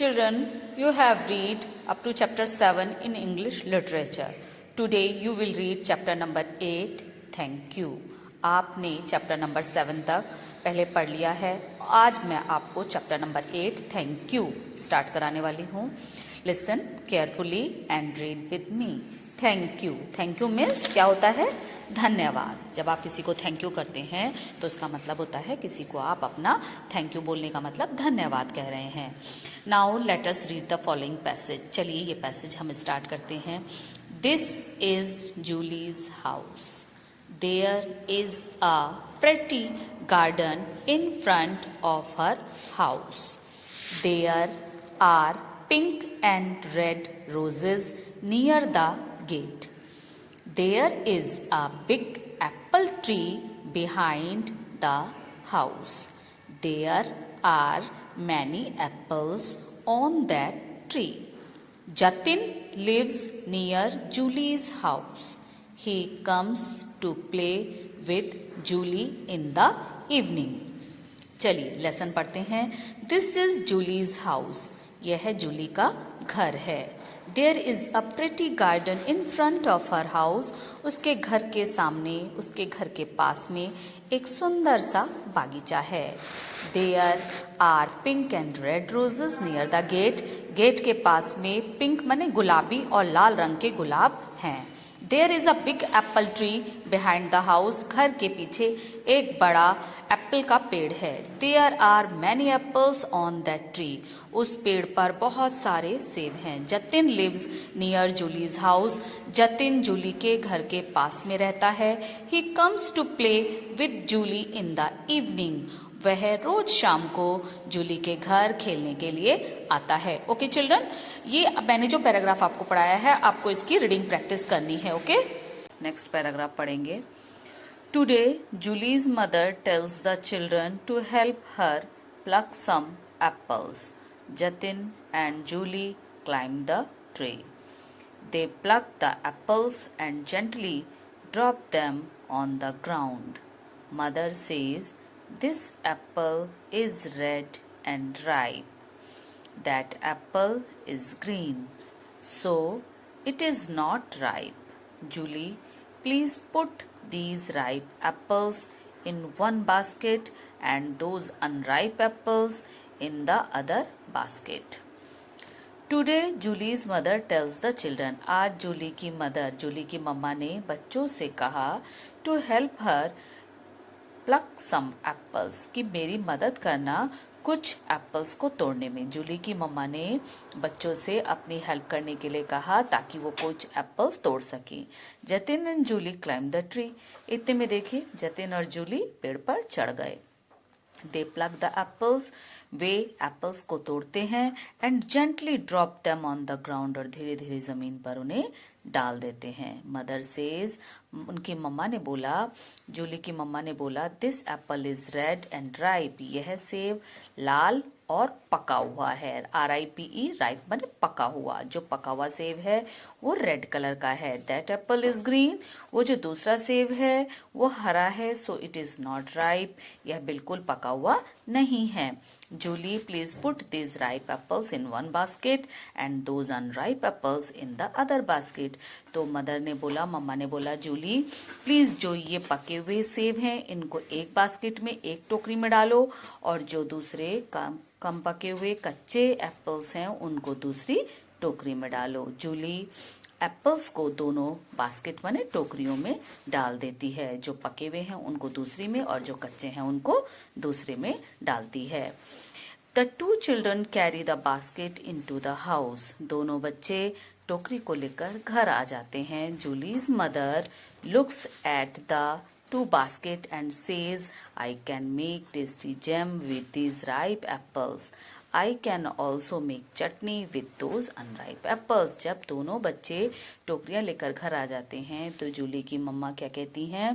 Children, you have read up to chapter 7 in English literature. Today you will read chapter number 8. Thank you. आपने chapter number 7 तक पहले पढ़ लिया है. आज मैं आपको chapter number 8 thank you start कराने वाली हूँ. Listen carefully and read with me. Thank you. Thank you means क्या होता है? धन्यवाद. जब आप किसी को थैंक यू करते हैं तो उसका मतलब होता है किसी को आप अपना थैंक यू बोलने का मतलब धन्यवाद कह रहे हैं. Now let us read the following passage. चलिए ये पैसेज हम स्टार्ट करते हैं. This is Julie's house. There is a pretty garden in front of her house. There are pink and red roses near the gate. There is a big apple tree behind the house. There are many apples on that tree. Jatin lives near Julie's house. He comes to play with Julie in the evening. चलिए lesson पढ़ते हैं. This is Julie's house. यह है Julie का घर है. There is a pretty garden in front of her house. उसके घर के सामने, उसके घर के पास में एक सुंदर सा बागीचा है. There are pink and red roses near the gate. Gate के पास में पिंक माने गुलाबी और लाल रंग के गुलाब हैं. There is a big apple tree behind the house. घर के पीछे एक बड़ा एप्पल का पेड़ है. There are many apples on that tree. उस पेड़ पर बहुत सारे सेब हैं. Jatin lives near Julie's house. Jatin Julie के घर के पास में रहता है. He comes to play with Julie in the evening. वह रोज शाम को जूली के घर खेलने के लिए आता है. ओके चिल्ड्रन, ये मैंने जो पैराग्राफ आपको पढ़ाया है आपको इसकी रीडिंग प्रैक्टिस करनी है. ओके, नेक्स्ट पैराग्राफ पढ़ेंगे. Today Julie's mother tells the children to help her pluck some apples. Jatin and Julie climb the tree. They pluck the apples and gently drop them on the ground. Mother says, this apple is red and ripe. That apple is green, so it is not ripe. Julie, please put these ripe apples in one basket and those unripe apples in the other basket. Today Julie's mother tells the children. आज जूली की mother, Jully की मम्मा ने बच्चों से कहा to help her pluck some apples, कि मेरी मदद करना कुछ एप्पल्स को तोड़ने में. जूली की मम्मा ने बच्चों से अपनी हेल्प करने के लिए कहा ताकि वो कुछ एप्पल्स तोड़ सके. Jatin and Julie climb the tree. इतने में देखिए जतिन और जूली पेड़ पर चढ़ गए. They pluck the apples. वे एप्पल्स को तोड़ते हैं. And gently drop them on the ground. और धीरे धीरे जमीन पर उन्हें डाल देते हैं. मदर सेज, उनकी मम्मा ने बोला, जूली की मम्मा ने बोला, this Apple is red and ripe. यह सेब लाल और पका हुआ है. RIPE, राइप माने पका हुआ. जो पका हुआ सेब है वो रेड कलर का है. That apple is green. वो जो दूसरा सेब है वो हरा है. So it is not ripe. यह बिल्कुल पका हुआ नहीं है. Julie, please put this ripe apples in one basket and those unripe apples in the other basket. तो मदर ने बोला, मम्मा ने बोला, जूली प्लीज जो ये पके हुए सेब हैं इनको एक बास्केट में, एक टोकरी में डालो, और जो दूसरे कम पके हुए कच्चे एप्पल्स हैं उनको दूसरी टोकरी में डालो. जूली एप्पल्स को दोनों बास्केट माने टोकरियों में डाल देती है. जो पके हुए हैं उनको दूसरी में और जो कच्चे हैं उनको दूसरे में डालती है. The two children carry the basket into the house. दोनों बच्चे टोकरी को लेकर घर आ जाते हैं. Julie's mother looks at the two basket and says, I can make tasty jam with these ripe apples. I can also make chutney with those unripe apples. जब दोनों बच्चे टोकरियां लेकर घर आ जाते हैं तो जूली की मम्मा क्या कहती हैं,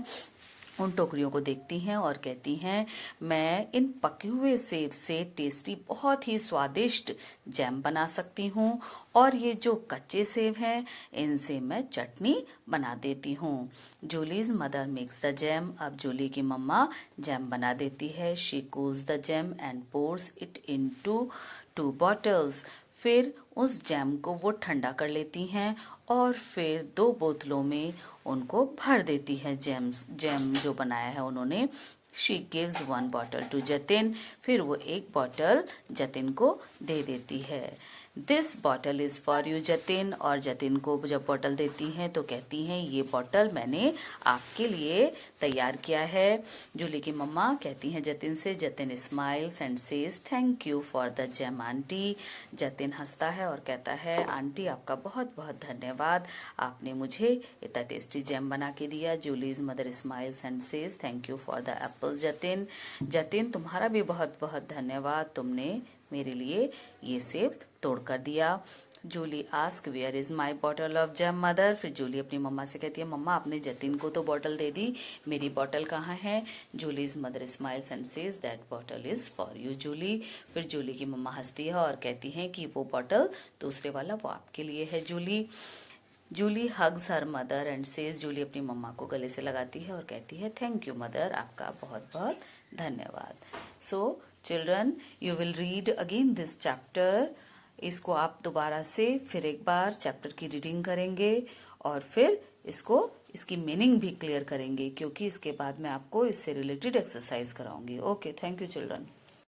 उन टोकरियों को देखती हैं और कहती हैं, मैं इन पके हुए सेब से टेस्टी बहुत ही स्वादिष्ट जैम बना सकती हूँ, और ये जो कच्चे सेब हैं इनसे मैं चटनी बना देती हूँ। Julie's mother makes the jam. अब जूली की मम्मा जैम बना देती है। She cools the jam and pores it into 2 bottles. फिर उस जैम को वो ठंडा कर लेती हैं और फिर 2 बोतलों में उनको भर देती है। जैम जो बनाया है उन्होंने। She gives 1 bottle to Jatin. फिर वो 1 बॉटल जतिन को दे देती है। This bottle is for you Jatin. और जतिन को जब बॉटल देती हैं तो कहती हैं, ये बॉटल मैंने आपके लिए तैयार किया है। जूली की मम्मा कहती हैं जतिन से। Jatin smiles and says thank you for the jam aunty. Jatin हंसता है और कहता है, आंटी आपका बहुत बहुत धन्यवाद, आपने मुझे इतना टेस्टी जैम बना के दिया। Julie's mother smiles and says thank you for the apple Jatin. Jatin तुम्हारा भी बहुत बहुत धन्यवाद, तुमने मेरे लिए ये सेब तोड़ कर दिया। Julie ask where is my bottle of jam mother. फिर जूली अपनी मम्मा से कहती है, मम्मा आपने जतिन को तो बॉटल दे दी, मेरी बॉटल कहाँ है। Julie's mother smiles and says that bottle is for you Julie. फिर जूली की मम्मा हंसती है और कहती हैं कि वो बॉटल दूसरे वाला वो आपके लिए है Julie. Julie hugs her mother and says. Julie अपनी मम्मा को गले से लगाती है और कहती है, थैंक यू मदर, आपका बहुत बहुत धन्यवाद। So children, you will read again this chapter. इसको आप दोबारा से फिर एक बार चैप्टर की रीडिंग करेंगे और फिर इसकी मीनिंग भी क्लियर करेंगे, क्योंकि इसके बाद मैं आपको इससे रिलेटेड एक्सरसाइज कराऊंगी। Okay, thank you children.